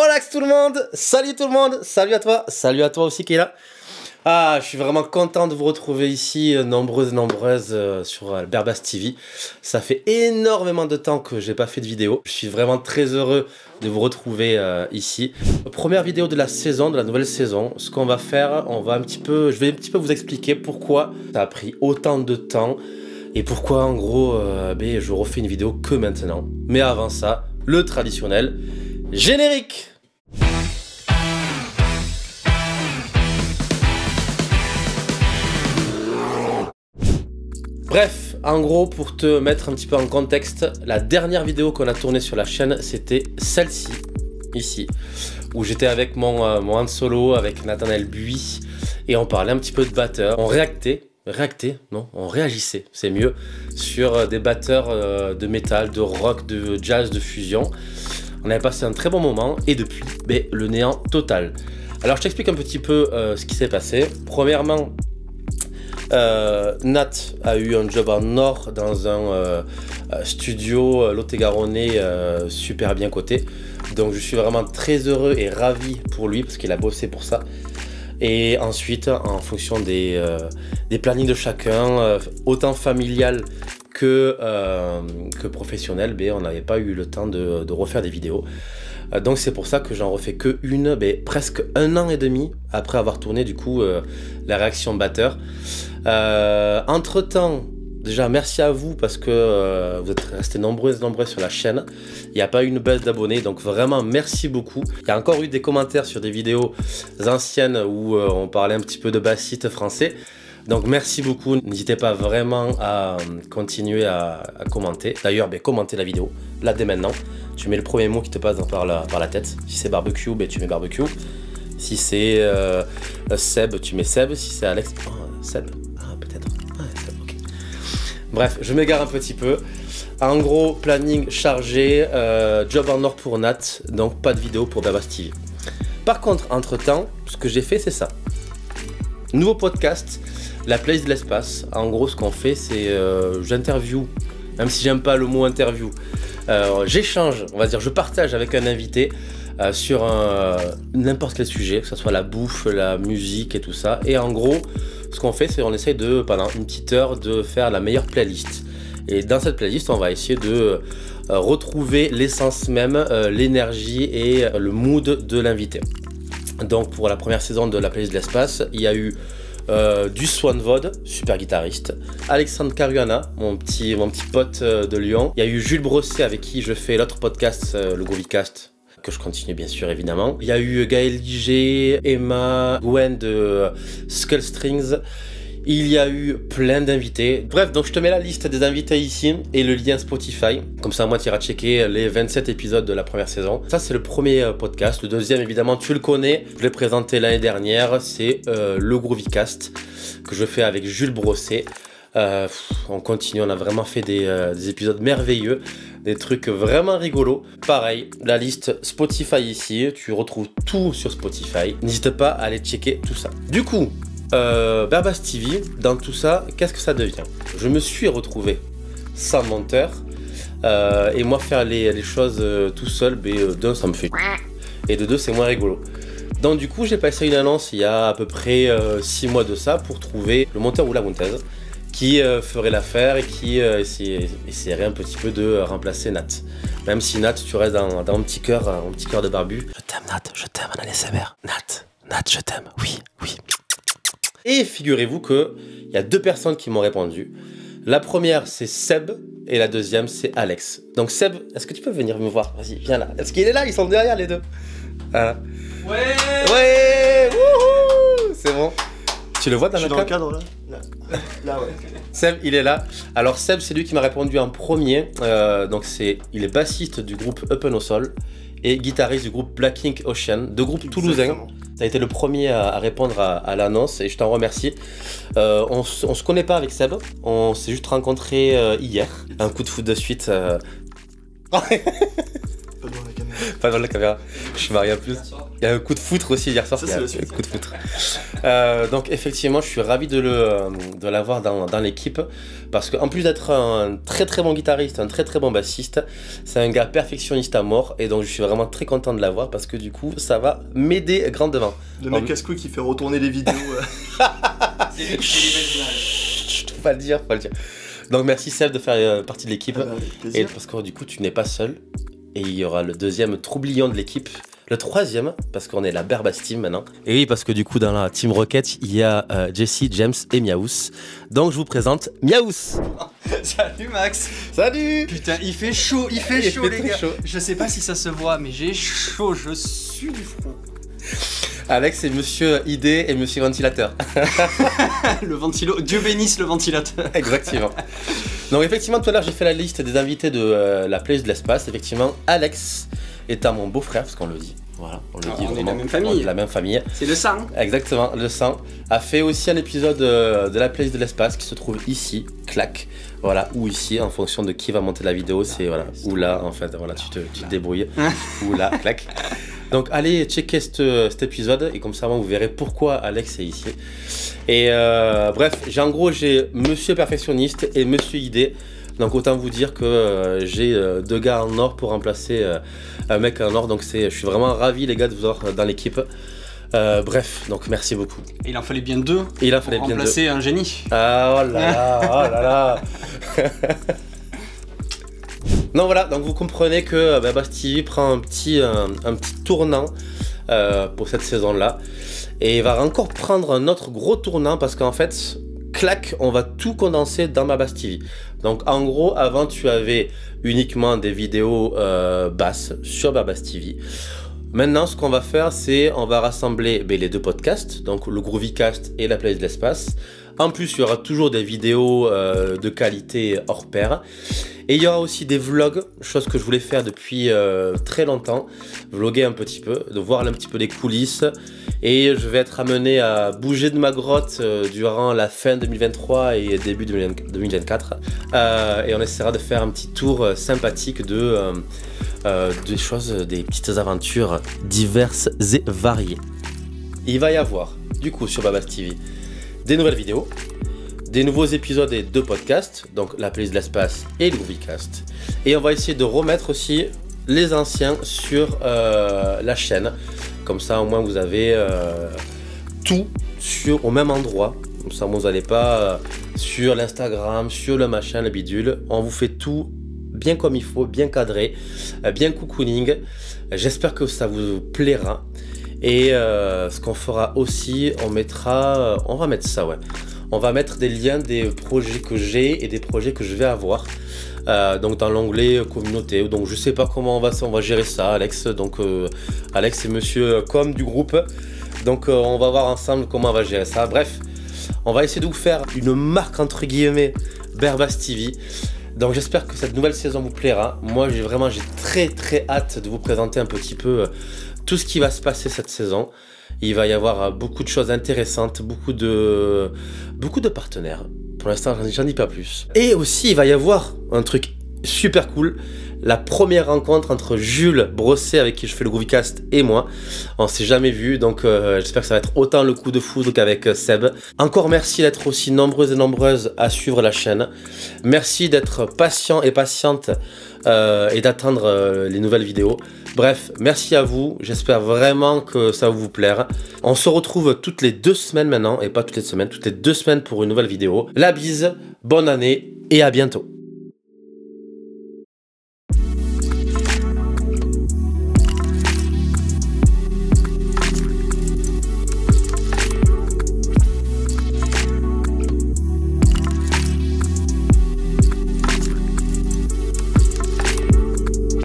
Relax tout le monde, salut à toi aussi qui est là. Ah, je suis vraiment content de vous retrouver ici, nombreuses sur Berbas TV. Ça fait énormément de temps que j'ai pas fait de vidéo. Je suis vraiment très heureux de vous retrouver ici. Première vidéo de la saison, de la nouvelle saison. Ce qu'on va faire, je vais un petit peu vous expliquer pourquoi ça a pris autant de temps et pourquoi en gros, je refais une vidéo que maintenant. Mais avant ça, le traditionnel générique. Bref, en gros, pour te mettre un petit peu en contexte, la dernière vidéo qu'on a tournée sur la chaîne, c'était celle-ci, ici, où j'étais avec mon Han Solo, avec Nathanaël Buis, et on parlait un petit peu de batteurs. On on réagissait, c'est mieux, sur des batteurs de métal, de rock, de jazz, de fusion. On avait passé un très bon moment, et depuis, le néant total. Alors, je t'explique un petit peu ce qui s'est passé. Premièrement, Nat a eu un job en or dans un studio Lot-et-Garonnais super bien coté. Donc je suis vraiment très heureux et ravi pour lui parce qu'il a bossé pour ça. Et ensuite, en fonction des plannings de chacun, autant familial que professionnel, on n'avait pas eu le temps de refaire des vidéos. Donc c'est pour ça que j'en refais que une, presque 1 an et demi après avoir tourné du coup la réaction batteur. Entre temps, déjà merci à vous parce que vous êtes restés nombreux sur la chaîne. Il n'y a pas eu une baisse d'abonnés, donc vraiment merci beaucoup. Il y a encore eu des commentaires sur des vidéos anciennes où on parlait un petit peu de bassiste français. Donc merci beaucoup, n'hésitez pas vraiment à continuer à commenter. D'ailleurs, commentez la vidéo, là dès maintenant. Tu mets le premier mot qui te passe par la tête. Si c'est barbecue, tu mets barbecue. Si c'est Seb, tu mets Seb. Si c'est Alex, Seb. Ah, peut-être. Ah, Seb, ok. Bref, je m'égare un petit peu. En gros, planning chargé, job en or pour Nat, donc pas de vidéo pour Berbas TV. Par contre, entre-temps, ce que j'ai fait, c'est ça. Nouveau podcast, la playlist de l'espace. En gros, ce qu'on fait, c'est j'interview, même si j'aime pas le mot interview, j'échange, on va dire, je partage avec un invité sur n'importe quel sujet, que ce soit la bouffe, la musique et tout ça. Et en gros, ce qu'on fait, c'est on essaye de, pendant une petite heure, de faire la meilleure playlist. Et dans cette playlist, on va essayer de retrouver l'essence même, l'énergie et le mood de l'invité. Donc pour la première saison de la playlist de l'espace, il y a eu du Swanvod, super guitariste, Alexandre Caruana, mon petit pote de Lyon. Il y a eu Jules Brosset avec qui je fais l'autre podcast, le Groovycast, que je continue bien sûr évidemment. Il y a eu Gaël Liger, Emma, Gwen de Skull Strings. Il y a eu plein d'invités. Bref, donc je te mets la liste des invités ici et le lien Spotify. Comme ça, moi, tu iras checker les 27 épisodes de la première saison. Ça, c'est le premier podcast. Le deuxième, évidemment, tu le connais. Je l'ai présenté l'année dernière. C'est le Groovycast que je fais avec Jules Brosset. On continue, on a vraiment fait des épisodes merveilleux. Des trucs vraiment rigolos. Pareil, la liste Spotify ici. Tu retrouves tout sur Spotify. N'hésite pas à aller checker tout ça. Du coup, Berbas TV, dans tout ça, qu'est-ce que ça devient? Je me suis retrouvé sans monteur et moi faire les choses tout seul, d'un ça me fait et de deux c'est moins rigolo. Donc du coup j'ai passé une annonce il y a à peu près 6 mois de ça pour trouver le monteur ou la monteuse qui ferait l'affaire et qui essaierait un petit peu de remplacer Nat. Même si Nat, tu restes dans mon petit cœur de barbu. Je t'aime Nat, je t'aime en ASMR. Nat, je t'aime, oui. Et figurez-vous qu'il y a 2 personnes qui m'ont répondu. La première, c'est Seb, et la deuxième, c'est Alex. Donc Seb, est-ce que tu peux venir me voir? Vas-y, viens là. Est-ce qu'il est là? Ils sont derrière les deux. Ouais. Wouhou. C'est bon. Tu le vois dans le cadre là? Là, ouais. Seb, il est là. Alors Seb, c'est lui qui m'a répondu en premier. Donc il est bassiste du groupe Up No Soul et guitariste du groupe Black Ink Ocean, 2 groupes toulousains. Tu as été le premier à répondre à l'annonce et je t'en remercie. On se connaît pas avec Seb, on s'est juste rencontrés hier. Un coup de foot de suite. pas dans la caméra. Je suis marié en plus. Il y a un coup de foutre aussi hier soir. Ça, c'est le coup de foutre. Donc effectivement, je suis ravi de l'avoir dans l'équipe parce qu'en plus d'être un très très bon guitariste, un très très bon bassiste, c'est un gars perfectionniste à mort et donc je suis vraiment très content de l'avoir parce que du coup, ça va m'aider grandement. Le mec casse-couille qui fait retourner les vidéos. C'est lui qui fait les belles images. Faut pas le dire, faut pas le dire. Donc merci Seb de faire partie de l'équipe. Avec plaisir. Et parce que du coup tu n'es pas seul. Et il y aura le deuxième troublion de l'équipe. Le troisième, parce qu'on est la Berbas Team maintenant. Et oui, parce que du coup dans la Team Rocket, il y a Jesse, James et Miaous. Donc je vous présente Miaous. Salut Max. Salut. Putain, il fait chaud, les fait gars. très chaud. Je sais pas si ça se voit, mais j'ai chaud, je sue du front. Alex, c'est Monsieur Idée et Monsieur Ventilateur. Le ventilo, Dieu bénisse le ventilateur. Exactement. Donc effectivement, tout à l'heure, j'ai fait la liste des invités de la Place de l'Espace. Effectivement, Alex étant mon beau-frère, parce qu'on le dit. Voilà, on le dit On est de vraiment. la même famille. On est de la même famille. C'est le sang. Exactement, le sang a fait aussi un épisode de la Place de l'Espace qui se trouve ici, clac, voilà, ou ici, en fonction de qui va monter la vidéo, c'est voilà, ou là, en fait, voilà, tu te débrouilles, ou là, clac. Donc allez checker cet épisode et comme ça vous verrez pourquoi Alex est ici. Et bref, j'ai Monsieur Perfectionniste et Monsieur Idée. Donc autant vous dire que j'ai deux gars en or pour remplacer un mec en or. Donc je suis vraiment ravi les gars de vous avoir dans l'équipe. Bref, donc merci beaucoup. Et il en fallait bien deux. Et il en fallait pour bien deux. remplacer un génie. Ah oh là là, oh là là. Non voilà, donc vous comprenez que Berbas TV prend un petit tournant pour cette saison-là. Et il va encore prendre un autre gros tournant parce qu'en fait, clac, on va tout condenser dans Berbas TV. Donc en gros, avant tu avais uniquement des vidéos basses sur Berbas TV. Maintenant, ce qu'on va faire, c'est on va rassembler les deux podcasts, donc le Groovycast et la Place de l'Espace. En plus, il y aura toujours des vidéos de qualité hors pair. Et il y aura aussi des vlogs, chose que je voulais faire depuis très longtemps, vlogger un petit peu, de voir un petit peu les coulisses. Et je vais être amené à bouger de ma grotte durant la fin 2023 et début 2024. Et on essaiera de faire un petit tour sympathique des choses, des petites aventures diverses et variées. Il va y avoir, du coup, sur Berbas TV, des nouvelles vidéos, des nouveaux épisodes et deux podcasts, donc la Place de l'Espace et le Groovycast. Et on va essayer de remettre aussi les anciens sur la chaîne. Comme ça, au moins, vous avez tout au même endroit. Comme ça, vous n'allez pas sur l'Instagram, sur le machin, le bidule. On vous fait tout bien comme il faut, bien cadré, bien cocooning. J'espère que ça vous plaira. Et ce qu'on fera aussi, on va mettre ça, ouais. On va mettre des liens des projets que j'ai et des projets que je vais avoir. Donc dans l'onglet communauté. Donc je sais pas comment on va gérer ça, Alex. Donc Alex c'est monsieur com du groupe. Donc on va voir ensemble comment on va gérer ça. Bref, on va essayer de vous faire une marque entre guillemets Berbas TV. Donc j'espère que cette nouvelle saison vous plaira. Moi j'ai très très hâte de vous présenter un petit peu tout ce qui va se passer cette saison. Il va y avoir beaucoup de choses intéressantes, beaucoup de partenaires. Pour l'instant, j'en dis pas plus. Et aussi, il va y avoir un truc super cool. La première rencontre entre Jules Brosset, avec qui je fais le Groovycast, et moi. On s'est jamais vu, donc j'espère que ça va être autant le coup de foudre qu'avec Seb. Encore merci d'être aussi nombreuses et nombreuses à suivre la chaîne. Merci d'être patient et patiente et d'attendre les nouvelles vidéos. Bref, merci à vous. J'espère vraiment que ça va vous plaire. On se retrouve toutes les 2 semaines maintenant, et pas toutes les semaines, toutes les 2 semaines pour une nouvelle vidéo. La bise, bonne année et à bientôt.